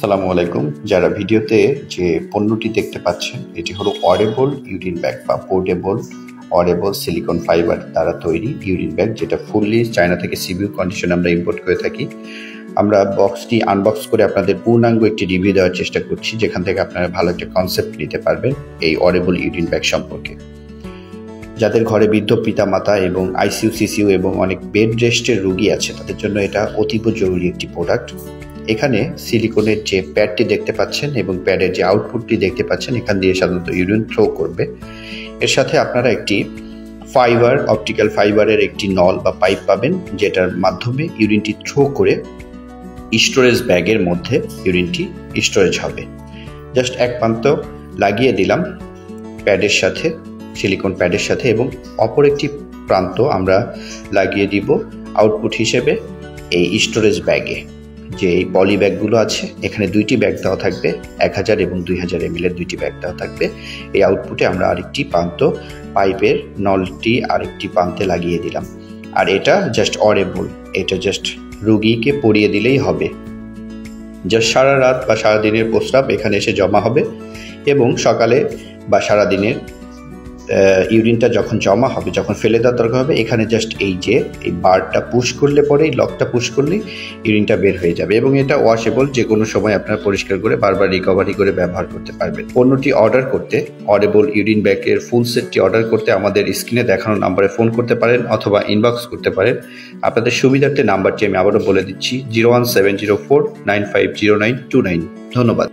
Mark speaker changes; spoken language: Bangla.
Speaker 1: আসসালামু আলাইকুম। যারা ভিডিওতে যে পণ্যটি দেখতে পাচ্ছেন এটি হলো অরেবল ইউরিন ব্যাগ বা পোর্টেবল অরেবল সিলিকন ফাইবার দ্বারা তৈরি ইউরিন ব্যাগ, যেটা ফুললি চায়না থেকে সিবিউ কন্ডিশনে আমরা ইম্পোর্ট করে থাকি। আমরা বক্সটি আনবক্স করে আপনাদের পূর্ণাঙ্গ একটি রিভিউ দেওয়ার চেষ্টা করছি, যেখান থেকে আপনারা ভালো একটা কনসেপ্ট নিতে পারবেন এই অরেবল ইউরিন ব্যাগ সম্পর্কে। যাদের ঘরে বৃদ্ধ পিতামাতা এবং আইসিইউ সিসিইউ এবং অনেক বেড রেস্টের রোগী আছে, তাদের জন্য এটা অতীব জরুরি একটি প্রোডাক্ট। এখানে সিলিকনের যে প্যাডটি দেখতে পাচ্ছেন এবং প্যাডের যে আউটপুটটি দেখতে পাচ্ছেন, এখান দিয়ে সাধারণত ইউরিন থ্রো করবে। এর সাথে আপনারা একটি অপটিক্যাল ফাইবারের একটি নল বা পাইপ পাবেন, যেটার মাধ্যমে ইউরিনটি থ্রো করে স্টোরেজ ব্যাগের মধ্যে ইউরিনটি স্টোরেজ হবে। জাস্ট এক প্রান্ত লাগিয়ে দিলাম প্যাডের সাথে, সিলিকন প্যাডের সাথে, এবং অপর একটি প্রান্ত আমরা লাগিয়ে দিব আউটপুট হিসেবে এই স্টোরেজ ব্যাগে। যে এই পলি ব্যাগগুলো আছে, এখানে দুইটি ব্যাগ দেওয়া থাকবে, 1000 এবং 2000 ml এর দুইটি ব্যাগ দেওয়া থাকবে। এই আউটপুটে আমরা আরেকটি প্রান্ত পাইপের নলটি আরেকটি প্রান্তে লাগিয়ে দিলাম। আর এটা জাস্ট অরেবল, এটা জাস্ট রোগীকে পরিয়ে দিলেই হবে। জাস্ট সারা রাত বা সারাদিনের প্রস্রাব এখানে এসে জমা হবে, এবং সকালে বা সারাদিনের ইউরিনটা যখন জমা হবে, যখন ফেলে দেওয়ার দরকার হবে, এখানে জাস্ট এই বারটা পুশ করলে পরে, এই লকটা পুশ করলেই ইউরিনটা বের হয়ে যাবে। এবং এটা ওয়াশেবল, যে কোনো সময় আপনারা পরিষ্কার করে বারবার রিকভারি করে ব্যবহার করতে পারবেন। পণ্যটি অর্ডার করতে, অরেবল ইউরিন ব্যাগের ফুল সেটটি অর্ডার করতে আমাদের স্ক্রিনে দেখানো নাম্বারে ফোন করতে পারেন অথবা ইনবক্স করতে পারেন। আপনাদের সুবিধার্থে নাম্বারটি আমি আবারও বলে দিচ্ছি, 01704950929। ধন্যবাদ।